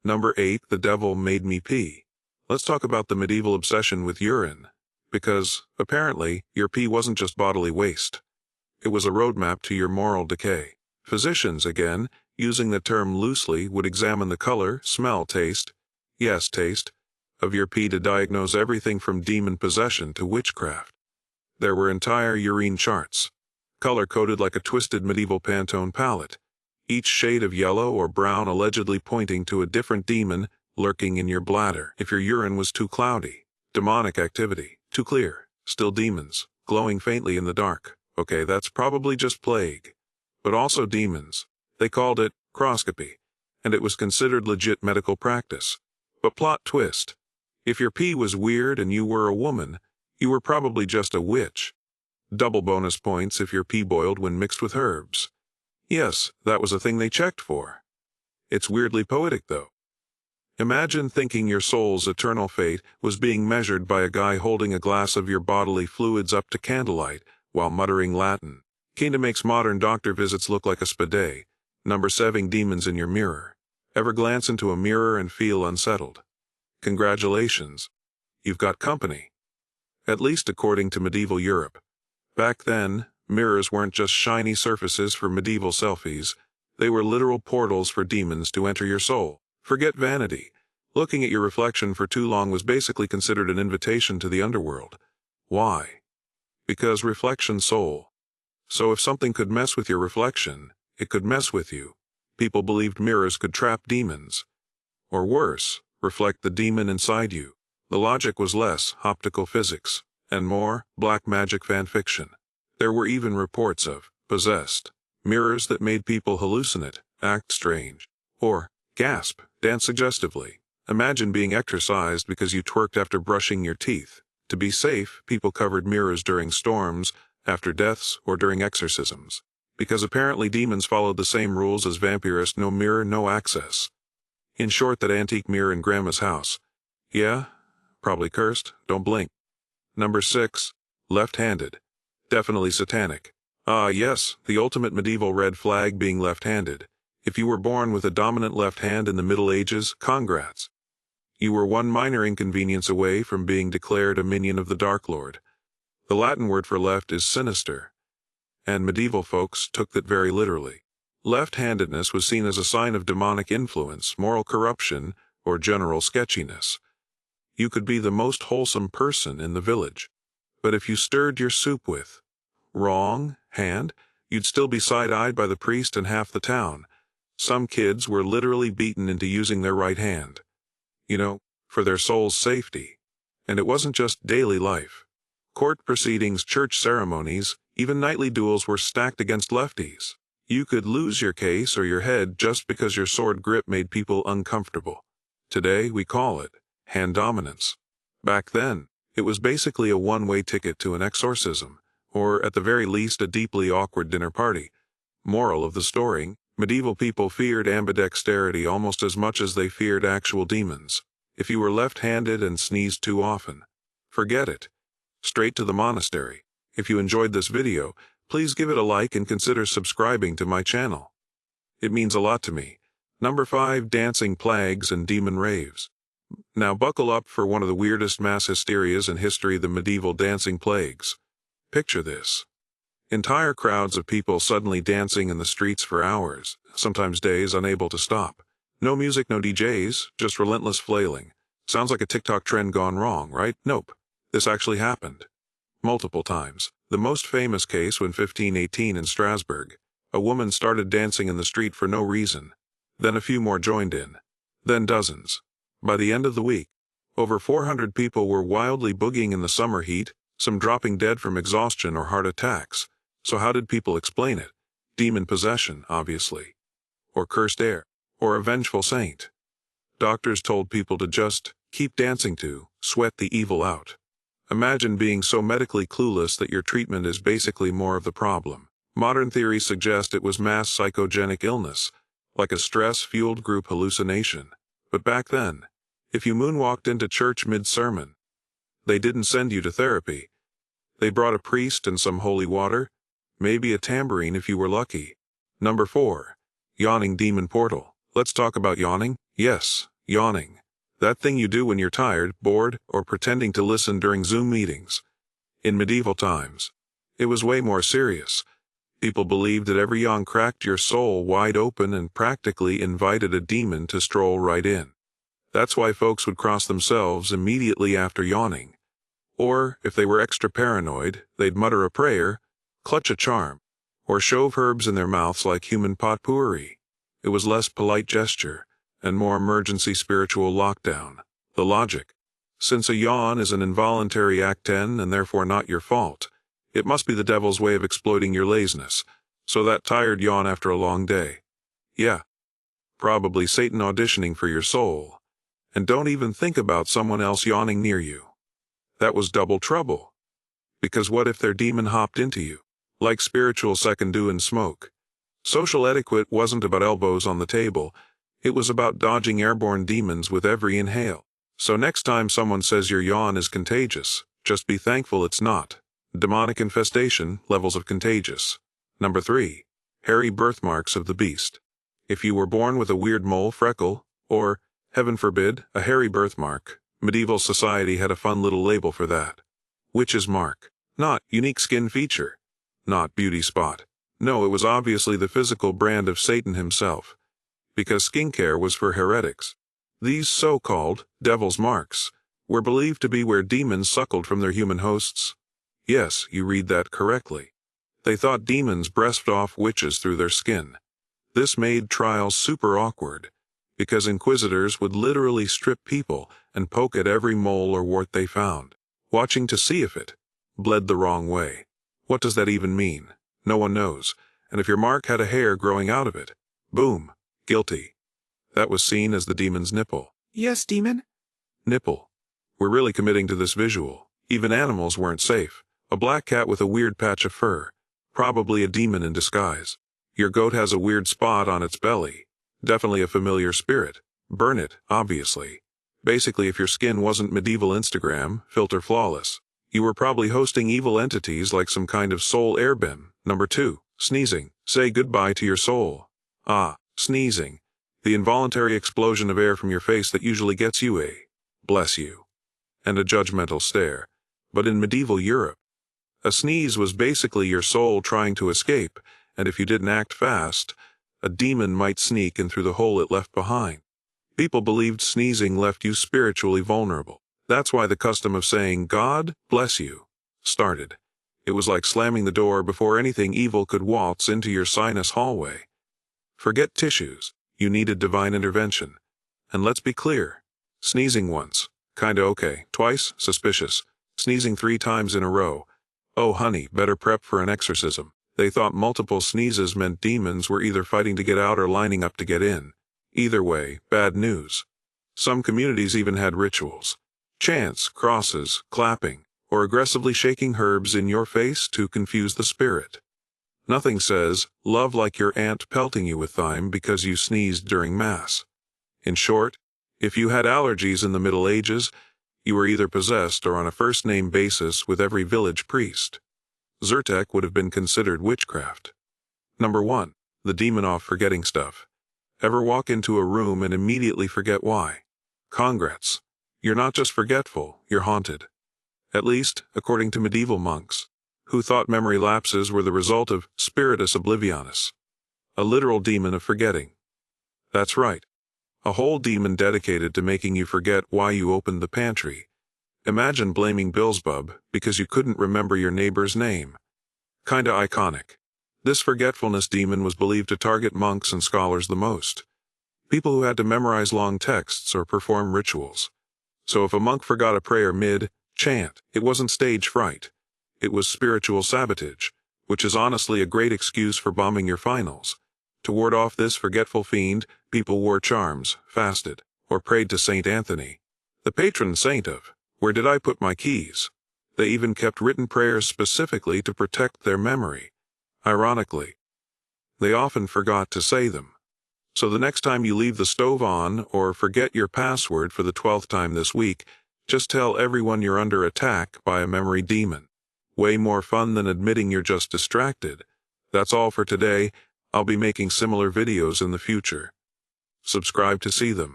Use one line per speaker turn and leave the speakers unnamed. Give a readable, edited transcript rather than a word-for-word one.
Number 8, the devil made me pee. Let's talk about the medieval obsession with urine. Because, apparently, your pee wasn't just bodily waste. It was a roadmap to your moral decay. Physicians, again, using the term loosely, would examine the color, smell, taste, yes, taste, of your pee to diagnose everything from demon possession to witchcraft. There were entire urine charts, color-coded like a twisted medieval Pantone palette, each shade of yellow or brown allegedly pointing to a different demon lurking in your bladder. If your urine was too cloudy, demonic activity; too clear, still demons, glowing faintly in the dark. Okay, that's probably just plague. But also demons. They called it croscopy, and it was considered legit medical practice. But plot twist. If your pee was weird and you were a woman, you were probably just a witch. Double bonus points if your pee boiled when mixed with herbs. Yes, that was a thing they checked for. It's weirdly poetic, though. Imagine thinking your soul's eternal fate was being measured by a guy holding a glass of your bodily fluids up to candlelight while muttering Latin. Kinda makes modern doctor visits look like a spade. Number 7, demons in your mirror. Ever glance into a mirror and feel unsettled? Congratulations. You've got company. At least according to medieval Europe. Back then, mirrors weren't just shiny surfaces for medieval selfies. They were literal portals for demons to enter your soul. Forget vanity. Looking at your reflection for too long was basically considered an invitation to the underworld. Why? Because reflection soul. So if something could mess with your reflection, it could mess with you. People believed mirrors could trap demons. Or worse, reflect the demon inside you. The logic was less optical physics, and more black magic fan fiction. There were even reports of possessed mirrors that made people hallucinate, act strange, or gasp, dance suggestively. Imagine being exorcised because you twerked after brushing your teeth. To be safe, people covered mirrors during storms, after deaths, or during exorcisms. Because apparently demons followed the same rules as vampirists: no mirror, no access. In short, that antique mirror in Grandma's house. Yeah, probably cursed, don't blink. Number 6, left-handed. Definitely satanic. Ah yes, the ultimate medieval red flag, being left-handed. If you were born with a dominant left hand in the Middle Ages, congrats. You were one minor inconvenience away from being declared a minion of the Dark Lord. The Latin word for left is sinister, and medieval folks took that very literally. Left-handedness was seen as a sign of demonic influence, moral corruption, or general sketchiness. You could be the most wholesome person in the village, but if you stirred your soup with wrong hand, you'd still be side-eyed by the priest and half the town. Some kids were literally beaten into using their right hand. For their soul's safety. And it wasn't just daily life. Court proceedings, church ceremonies, even nightly duels were stacked against lefties. You could lose your case or your head just because your sword grip made people uncomfortable. Today, we call it hand dominance. Back then, it was basically a one-way ticket to an exorcism, or at the very least a deeply awkward dinner party. Moral of the story: medieval people feared ambidexterity almost as much as they feared actual demons. If you were left-handed and sneezed too often, forget it. Straight to the monastery. If you enjoyed this video, please give it a like and consider subscribing to my channel. It means a lot to me. Number 5, dancing plagues and demon raves. Now buckle up for one of the weirdest mass hysterias in history: the medieval dancing plagues. Picture this. Entire crowds of people suddenly dancing in the streets for hours, sometimes days, unable to stop. No music, no DJs, just relentless flailing. Sounds like a TikTok trend gone wrong, right? Nope. This actually happened. Multiple times. The most famous case when 1518 in Strasbourg. A woman started dancing in the street for no reason. Then a few more joined in. Then dozens. By the end of the week, over 400 people were wildly boogieing in the summer heat, some dropping dead from exhaustion or heart attacks. So how did people explain it? Demon possession, obviously. Or cursed air. Or a vengeful saint. Doctors told people to just keep dancing to sweat the evil out. Imagine being so medically clueless that your treatment is basically more of the problem. Modern theories suggest it was mass psychogenic illness, like a stress-fueled group hallucination. But back then, if you moonwalked into church mid-sermon, they didn't send you to therapy. They brought a priest and some holy water, maybe a tambourine if you were lucky. Number 4, yawning demon portal. Let's talk about yawning. Yes, Yawning. That thing you do when you're tired, bored, or pretending to listen during Zoom meetings. In medieval times, it was way more serious. People believed that every yawn cracked your soul wide open and practically invited a demon to stroll right in. That's why folks would cross themselves immediately after yawning. Or, if they were extra paranoid, they'd mutter a prayer, clutch a charm, or shove herbs in their mouths like human potpourri. It was less polite gesture, and more emergency spiritual lockdown. The logic. Since a yawn is an involuntary act 10 and therefore not your fault, it must be the devil's way of exploiting your laziness. So that tired yawn after a long day. Yeah. Probably Satan auditioning for your soul. And don't even think about someone else yawning near you. That was double trouble. Because what if their demon hopped into you? Like spiritual second dew in smoke. Social etiquette wasn't about elbows on the table. It was about dodging airborne demons with every inhale. So next time someone says your yawn is contagious, just be thankful it's not. Demonic infestation, levels of contagious. Number 3. Hairy birthmarks of the beast. If you were born with a weird mole, freckle, or, heaven forbid, a hairy birthmark, medieval society had a fun little label for that. Witch's mark. Not unique skin feature. Not beauty spot. No, it was obviously the physical brand of Satan himself. Because skincare was for heretics. These so-called devil's marks were believed to be where demons suckled from their human hosts. Yes, you read that correctly. They thought demons breathed off witches through their skin. This made trials super awkward, because inquisitors would literally strip people and poke at every mole or wart they found, watching to see if it bled the wrong way. What does that even mean? No one knows, and if your mark had a hair growing out of it, boom, guilty. That was seen as the demon's nipple.
Yes, demon?
Nipple. We're really committing to this visual. Even animals weren't safe. A black cat with a weird patch of fur. Probably a demon in disguise. Your goat has a weird spot on its belly. Definitely a familiar spirit. Burn it, obviously. Basically, if your skin wasn't medieval Instagram, filter flawless, you were probably hosting evil entities like some kind of soul airbem. Number 2. Sneezing. Say goodbye to your soul. Ah, sneezing. The involuntary explosion of air from your face that usually gets you a bless you and a judgmental stare. But in medieval Europe, a sneeze was basically your soul trying to escape, and if you didn't act fast, a demon might sneak in through the hole it left behind. People believed sneezing left you spiritually vulnerable. That's why the custom of saying, God bless you, started. It was like slamming the door before anything evil could waltz into your sinus hallway. Forget tissues. You needed divine intervention. And let's be clear. Sneezing once, kinda okay. Twice, suspicious. Sneezing 3 times in a row. Oh honey, better prep for an exorcism. They thought multiple sneezes meant demons were either fighting to get out or lining up to get in. Either way, bad news. Some communities even had rituals. Chants, crosses, clapping, or aggressively shaking herbs in your face to confuse the spirit. Nothing says, love like your aunt pelting you with thyme because you sneezed during Mass. In short, if you had allergies in the Middle Ages, you were either possessed or on a first-name basis with every village priest. Zyrtec would have been considered witchcraft. Number 1. The demon off forgetting stuff. Ever walk into a room and immediately forget why? Congrats. You're not just forgetful, you're haunted. At least, according to medieval monks, who thought memory lapses were the result of spiritus oblivionis, a literal demon of forgetting. That's right. A whole demon dedicated to making you forget why you opened the pantry. Imagine blaming Beelzebub because you couldn't remember your neighbor's name. Kinda iconic. This forgetfulness demon was believed to target monks and scholars the most. People who had to memorize long texts or perform rituals. So if a monk forgot a prayer mid-chant, it wasn't stage fright. It was spiritual sabotage, which is honestly a great excuse for bombing your finals. To ward off this forgetful fiend, people wore charms, fasted, or prayed to Saint Anthony, the patron saint of, where did I put my keys? They even kept written prayers specifically to protect their memory. Ironically, they often forgot to say them. So the next time you leave the stove on or forget your password for the 12th time this week, just tell everyone you're under attack by a memory demon. Way more fun than admitting you're just distracted. That's all for today. I'll be making similar videos in the future. Subscribe to see them.